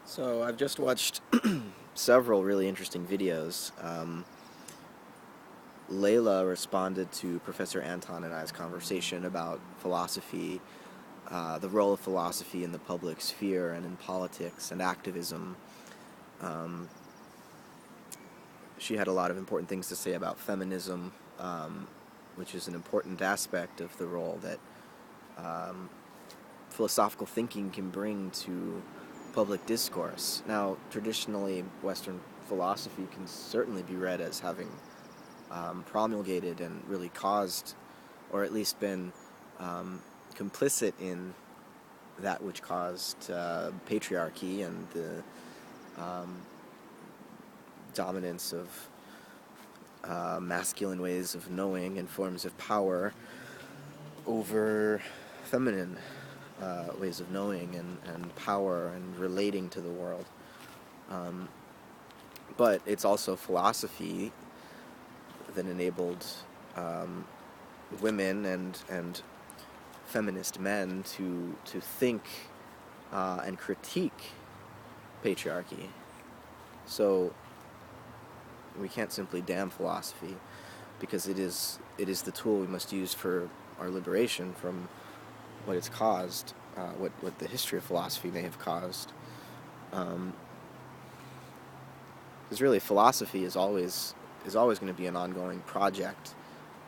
So I've just watched several really interesting videos. Layla responded to Professor Anton and I's conversation about philosophy, the role of philosophy in the public sphere and in politics and activism. Um, she had a lot of important things to say about feminism, which is an important aspect of the role that um, philosophical thinking can bring to public discourse. Now, traditionally, Western philosophy can certainly be read as having promulgated and really caused, or at least been complicit in that which caused patriarchy and the dominance of masculine ways of knowing and forms of power over feminine ways of knowing and power and relating to the world. Um, but it's also philosophy that enabled women and feminist men to think and critique patriarchy. So we can't simply damn philosophy, because it is the tool we must use for our liberation from what it's caused, what the history of philosophy may have caused. Because really, philosophy is always going to be an ongoing project,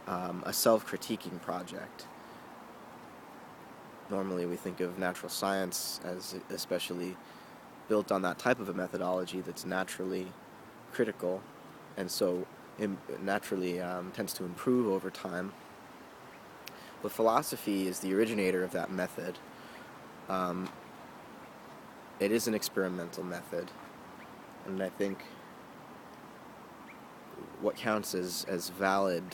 a self-critiquing project. Normally, we think of natural science as especially built on that type of a methodology that's naturally critical, and so naturally tends to improve over time. But philosophy is the originator of that method. It is an experimental method, and I think what counts as valid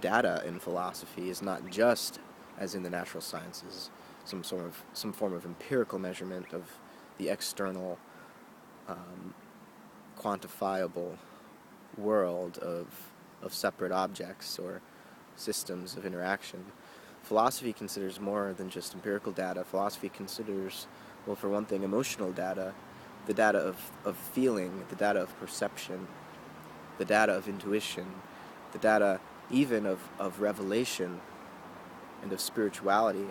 data in philosophy is not just, as in the natural sciences, some form of empirical measurement of the external, quantifiable world of separate objects or systems of interaction. Philosophy considers more than just empirical data. Philosophy considers, well, for one thing, emotional data, the data of feeling, the data of perception, the data of intuition, the data even of revelation and of spirituality.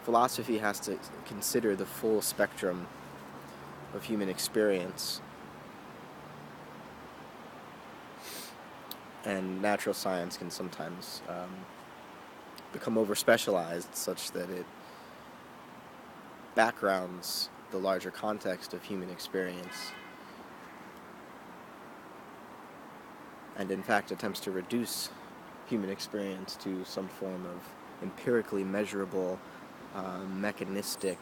Philosophy has to consider the full spectrum of human experience. And natural science can sometimes become over-specialized such that it backgrounds the larger context of human experience, and in fact attempts to reduce human experience to some form of empirically measurable, mechanistic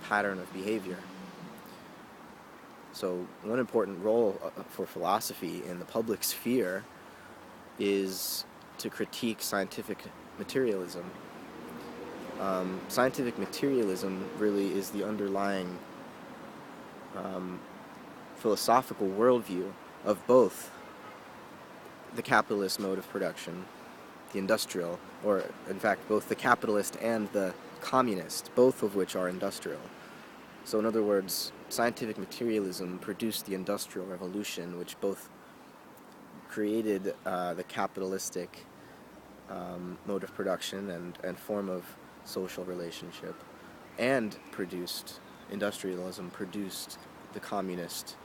pattern of behavior. So one important role for philosophy in the public sphere is to critique scientific materialism. Scientific materialism really is the underlying philosophical worldview of both the capitalist mode of production, the industrial, or in fact both the capitalist and the communist, both of which are industrial. So in other words, scientific materialism produced the Industrial Revolution, which both created the capitalistic mode of production and form of social relationship, and produced industrialism, produced the communist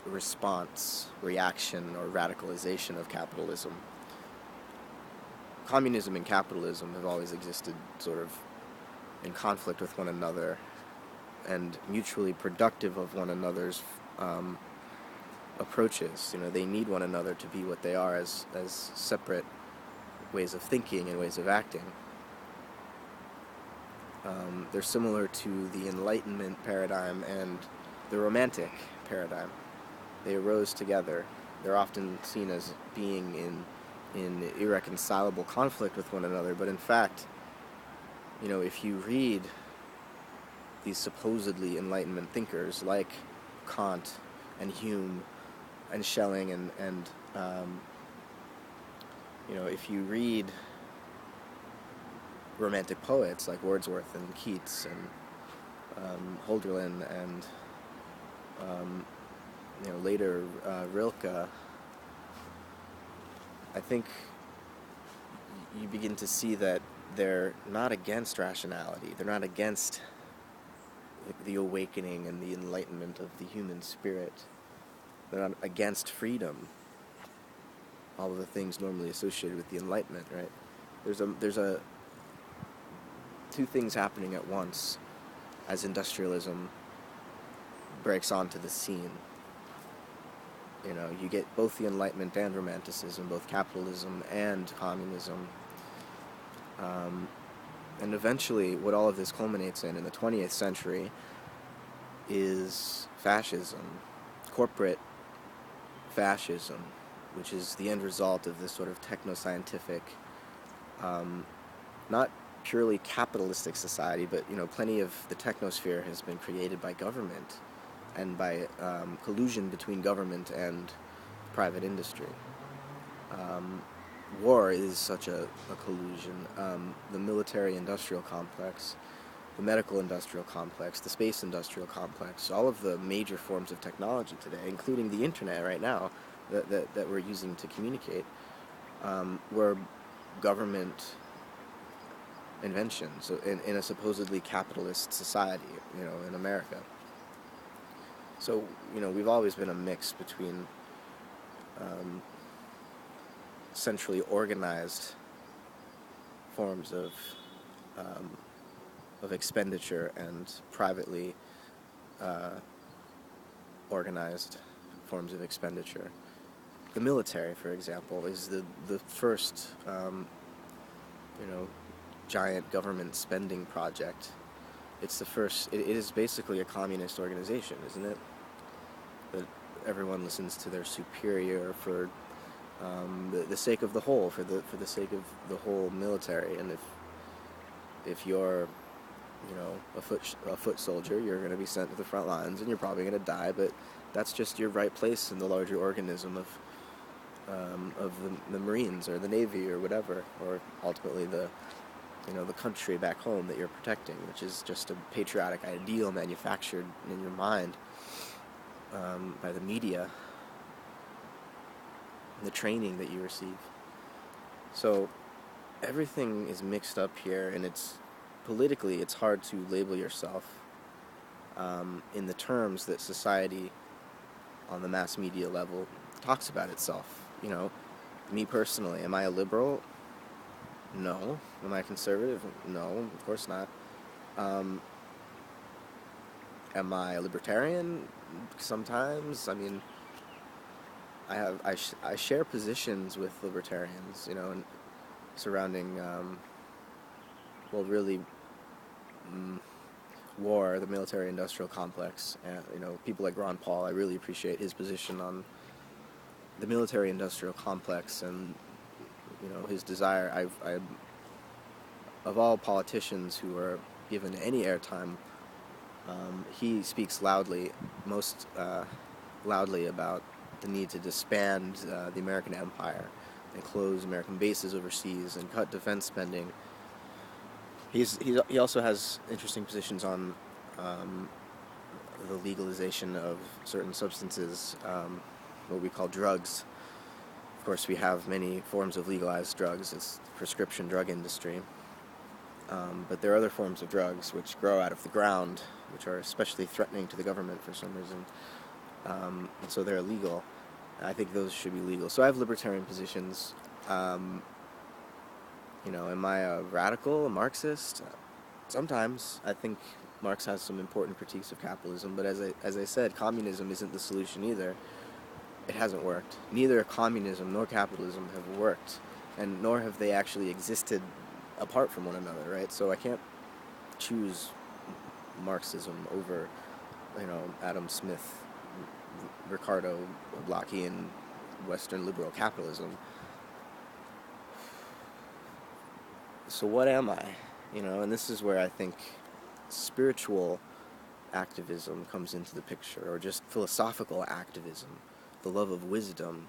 response, reaction, or radicalization of capitalism. Communism and capitalism have always existed sort of in conflict with one another and mutually productive of one another's approaches. You know, they need one another to be what they are as separate ways of thinking and ways of acting. They're similar to the Enlightenment paradigm and the Romantic paradigm. They arose together. They're often seen as being in irreconcilable conflict with one another, but in fact, you know, if you read these supposedly Enlightenment thinkers like Kant and Hume and Schelling and you know, if you read Romantic poets like Wordsworth and Keats and Holderlin and later Rilke, I think you begin to see that they're not against rationality. They're not against the awakening and the enlightenment of the human spirit. They're not against freedom. All of the things normally associated with the Enlightenment, right? There's a two things happening at once as industrialism breaks onto the scene. You get both the Enlightenment and Romanticism, both capitalism and communism. And eventually, what all of this culminates in the 20th century is fascism, corporate fascism, which is the end result of this sort of techno-scientific, not purely capitalistic society, but plenty of the technosphere has been created by government and by collusion between government and private industry. War is such a collusion. The military-industrial complex, the medical-industrial complex, the space-industrial complex, all of the major forms of technology today, including the internet right now that we're using to communicate, were government inventions in a supposedly capitalist society, in America. So, we've always been a mix between centrally organized forms of expenditure and privately organized forms of expenditure. The military, for example, is the first giant government spending project. It's the first. It is basically a communist organization, isn't it? That everyone listens to their superior for the sake of the whole, for the sake of the whole military. And if you're a foot soldier, you're going to be sent to the front lines, and you're probably going to die. But that's just your right place in the larger organism of the Marines or the Navy or whatever, or ultimately the country back home that you're protecting, which is just a patriotic ideal manufactured in your mind by the media and the training that you receive. So everything is mixed up here, and politically it's hard to label yourself in the terms that society on the mass media level talks about itself. Me personally, am I a liberal? No. Am I conservative? No, of course not. Am I a libertarian? Sometimes. I mean, I share positions with libertarians, and surrounding, really, war, the military-industrial complex. People like Ron Paul, I really appreciate his position on the military-industrial complex and his desire. I of all politicians who are given any airtime, he speaks most loudly about the need to disband the American empire and close American bases overseas and cut defense spending. He also has interesting positions on the legalization of certain substances, what we call drugs. Of course, we have many forms of legalized drugs. It's the prescription drug industry. But there are other forms of drugs which grow out of the ground, which are especially threatening to the government for some reason. And so they're illegal. I think those should be legal. So I have libertarian positions. Am I a radical, a Marxist? Sometimes. I think Marx has some important critiques of capitalism, but as I said, communism isn't the solution either. It hasn't worked. Neither communism nor capitalism have worked, and nor have they actually existed apart from one another, right? So I can't choose Marxism over, Adam Smith, Ricardo Blockian, Western liberal capitalism. So what am I? And this is where I think spiritual activism comes into the picture, or just philosophical activism, the love of wisdom,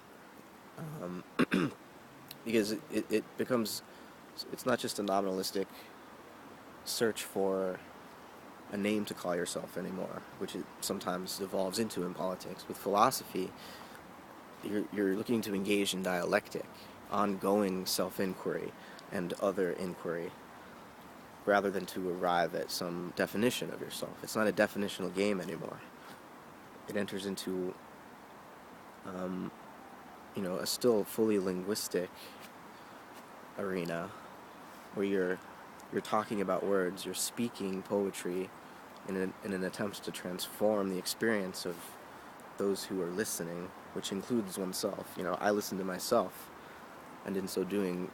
because it becomes, it's not just a nominalistic search for a name to call yourself anymore, which it sometimes evolves into in politics. With philosophy, you're looking to engage in dialectic, ongoing self-inquiry and other inquiry, rather than to arrive at some definition of yourself. It's not a definitional game anymore. It enters into a still fully linguistic arena where you're talking about words, you're speaking poetry in an attempt to transform the experience of those who are listening, which includes oneself. I listen to myself, and in so doing,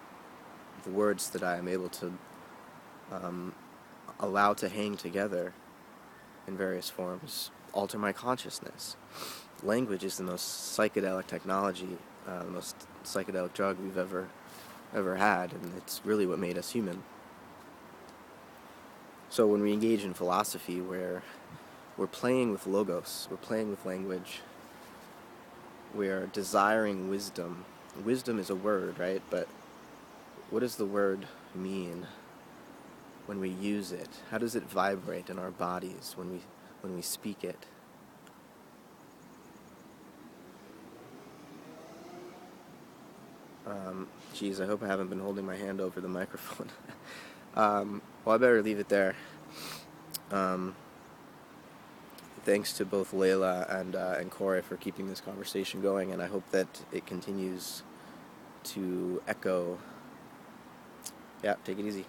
the words that I am able to allow to hang together in various forms alter my consciousness. Language is the most psychedelic technology, the most psychedelic drug we've ever had, and it's really what made us human. So when we engage in philosophy, where we're playing with logos, we're playing with language, we're desiring wisdom. Wisdom is a word, right? But what does the word mean when we use it? How does it vibrate in our bodies when we speak it? Geez, I hope I haven't been holding my hand over the microphone. Well, I better leave it there. Thanks to both Layla and Corey for keeping this conversation going, and I hope that it continues to echo. Yeah, take it easy.